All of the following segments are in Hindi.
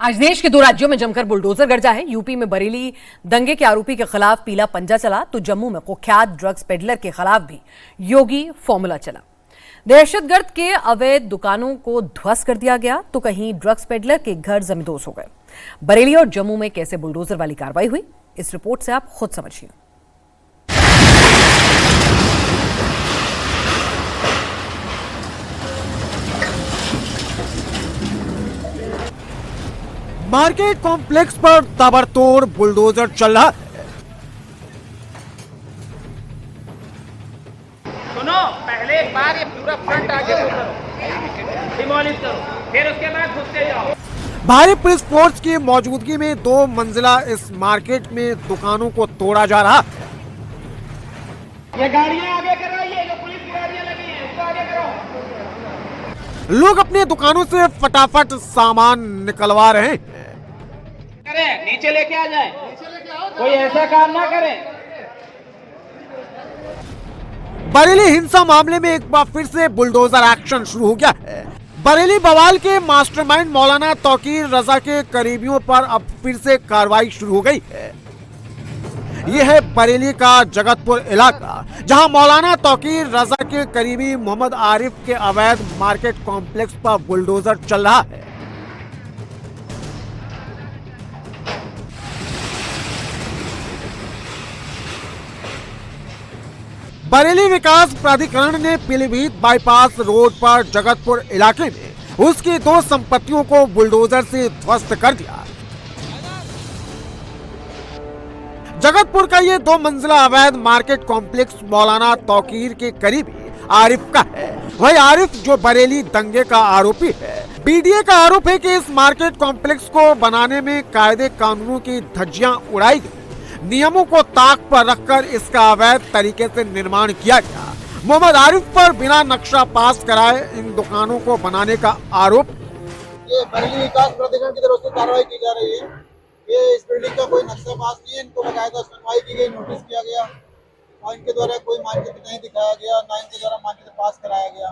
आज देश के दो राज्यों में जमकर बुलडोजर गरजा है। यूपी में बरेली दंगे के आरोपी के खिलाफ पीला पंजा चला तो जम्मू में कुख्यात ड्रग्स पेडलर के खिलाफ भी योगी फॉर्मूला चला। दहशतगर्द के अवैध दुकानों को ध्वस्त कर दिया गया तो कहीं ड्रग्स पेडलर के घर जमींदोज हो गए। बरेली और जम्मू में कैसे बुलडोजर वाली कार्रवाई हुई, इस रिपोर्ट से आप खुद समझिए। मार्केट कॉम्प्लेक्स पर ताबड़तोड़ बुलडोजर चल रहा है। सुनो, पहले एक बार ये पूरा फ्रंट आगे करो, डिमोलिश करो, फिर उसके बाद घुसते जाओ। भारी पुलिस फोर्स की मौजूदगी में 2 मंजिला इस मार्केट में दुकानों को तोड़ा जा रहा है। ये गाड़ियां आगे कराइए, जो पुलिस की गाड़ियां लगी हैं उसको आगे करो। लोग अपनी दुकानों से फटाफट सामान निकलवा रहे हैं। करें, नीचे लेके आ जाए, कोई ऐसा काम ना करे। बरेली हिंसा मामले में एक बार फिर से बुलडोजर एक्शन शुरू हो गया है। बरेली बवाल के मास्टरमाइंड मौलाना तौकीर रजा के करीबियों पर अब फिर से कार्रवाई शुरू हो गई है। यह है बरेली का जगतपुर इलाका, जहां मौलाना तौकीर रजा के करीबी मोहम्मद आरिफ के अवैध मार्केट कॉम्प्लेक्स पर बुलडोजर चल रहा है। बरेली विकास प्राधिकरण ने पीलीभीत बाईपास रोड पर जगतपुर इलाके में उसकी 2 संपत्तियों को बुलडोजर से ध्वस्त कर दिया। जगतपुर का ये 2 मंजिला अवैध मार्केट कॉम्प्लेक्स मौलाना तौकीर के करीबी आरिफ का है। वही आरिफ जो बरेली दंगे का आरोपी है। बीडीए का आरोप है कि इस मार्केट कॉम्प्लेक्स को बनाने में कायदे कानूनों की धज्जियां उड़ाई गई। नियमों को ताक पर रखकर इसका अवैध तरीके से निर्माण किया गया। मोहम्मद आरिफ पर बिना नक्शा पास कराए इन दुकानों को बनाने का आरोप। ये बरेली विकास प्राधिकरण की तरफ से कार्रवाई की जा रही है। ये इस बिल्डिंग का कोई नक्शा पास नहीं है, इनको बकायदा सुनवाई की गई, नोटिस किया गया और इनके द्वारा कोई मार्केट नहीं दिखाया गया, ना इनके द्वारा मार्केट पास कराया गया।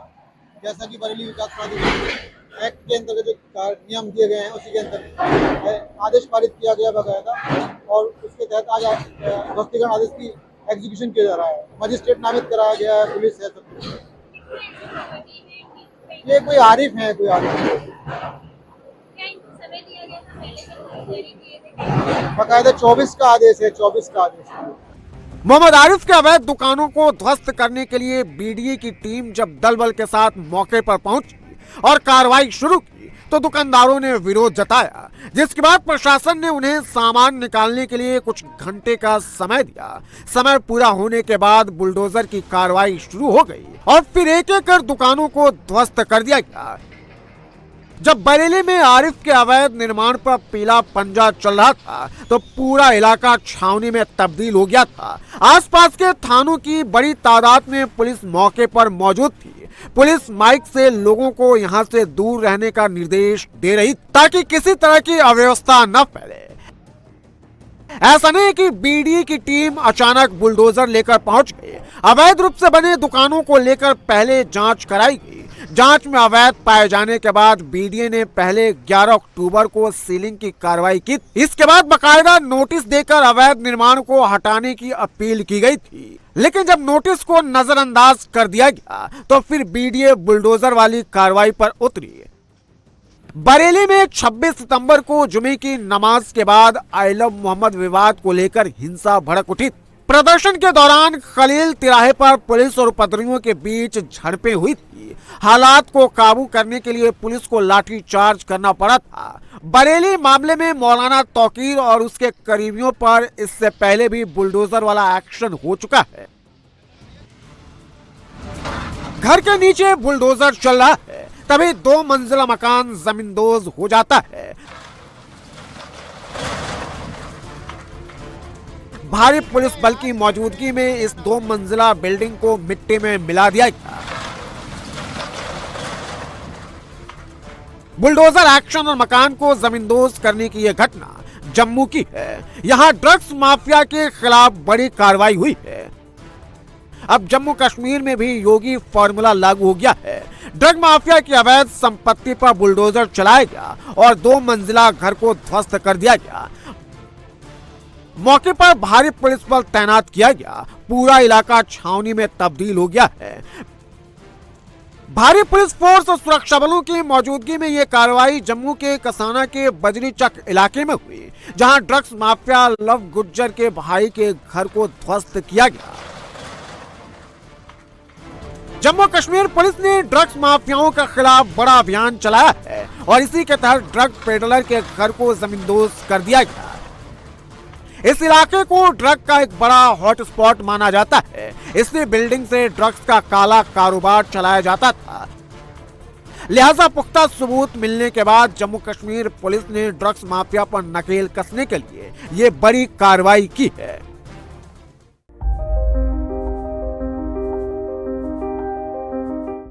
जैसा कि बरेली विकास प्राधिकरण एक्ट के अंतर्गत जो नियम दिए गए हैं उसी के अंतर्गत आदेश पारित किया गया बकायदा, और उसके तहत आज ध्वस्तीकरण आदेश की एग्जीक्यूशन किया जा रहा है। मजिस्ट्रेट नामित कराया गया है, पुलिस है, सब कुछ। ये कोई आरिफ है, कोई आरिफ है। बकायदा 24 का आदेश है, 24 का आदेश है। मोहम्मद आरिफ के अवैध दुकानों को ध्वस्त करने के लिए बीडीए की टीम जब दल बल के साथ मौके पर पहुंची और कार्रवाई शुरू की तो दुकानदारों ने विरोध जताया, जिसके बाद प्रशासन ने उन्हें सामान निकालने के लिए कुछ घंटे का समय दिया। समय पूरा होने के बाद बुलडोजर की कार्रवाई शुरू हो गई और फिर एक एक कर दुकानों को ध्वस्त कर दिया गया। जब बरेली में आरिफ के अवैध निर्माण पर पीला पंजा चल रहा था तो पूरा इलाका छावनी में तब्दील हो गया था। आसपास के थानों की बड़ी तादाद में पुलिस मौके पर मौजूद थी। पुलिस माइक से लोगों को यहां से दूर रहने का निर्देश दे रही ताकि किसी तरह की अव्यवस्था न फैले। ऐसा नहीं कि बीडीए की टीम अचानक बुलडोजर लेकर पहुंच गई। अवैध रूप से बने दुकानों को लेकर पहले जांच कराई गई। जांच में अवैध पाए जाने के बाद बीडीए ने पहले 11 अक्टूबर को सीलिंग की कार्रवाई की। इसके बाद बकायदा नोटिस देकर अवैध निर्माण को हटाने की अपील की गई थी, लेकिन जब नोटिस को नजरअंदाज कर दिया गया तो फिर बीडीए बुलडोजर वाली कार्रवाई पर उतरी। बरेली में 26 सितंबर को जुमे की नमाज के बाद आई लव मोहम्मद विवाद को लेकर हिंसा भड़क उठी। प्रदर्शन के दौरान खलील तिराहे पर पुलिस और उपद्रवियों के बीच झड़पें हुई थी। हालात को काबू करने के लिए पुलिस को लाठी चार्ज करना पड़ा था। बरेली मामले में मौलाना तौकीर और उसके करीबियों पर इससे पहले भी बुलडोजर वाला एक्शन हो चुका है। घर के नीचे बुलडोजर चल रहा है, तभी 2 मंजिला मकान जमींदोज हो जाता है। भारी पुलिस बल की मौजूदगी में इस 2 मंजिला बिल्डिंग को मिट्टी में मिला दिया गया। बुलडोजर एक्शन और मकान को जमींदोज करने की यह घटना जम्मू की है। यहां ड्रग्स माफिया के खिलाफ बड़ी कार्रवाई हुई है। अब जम्मू कश्मीर में भी योगी फॉर्मूला लागू हो गया है। ड्रग माफिया की अवैध संपत्ति पर बुलडोजर चलाया गया और 2 मंजिला घर को ध्वस्त कर दिया गया। मौके पर भारी पुलिस बल तैनात किया गया। पूरा इलाका छावनी में तब्दील हो गया है। भारी पुलिस फोर्स और सुरक्षा बलों की मौजूदगी में यह कार्रवाई जम्मू के कसाना के बजरी चक इलाके में हुई, जहां ड्रग्स माफिया लव गुज्जर के भाई के घर को ध्वस्त किया गया। जम्मू कश्मीर पुलिस ने ड्रग्स माफियाओं के खिलाफ बड़ा अभियान चलाया है और इसी के तहत ड्रग पेडलर के घर को जमींदोज कर दिया गया। इस इलाके को ड्रग का एक बड़ा हॉटस्पॉट माना जाता है, इसलिए बिल्डिंग से ड्रग्स का काला कारोबार चलाया जाता था। लिहाजा पुख्ता सबूत मिलने के बाद जम्मू कश्मीर पुलिस ने ड्रग्स माफिया पर नकेल कसने के लिए ये बड़ी कार्रवाई की है।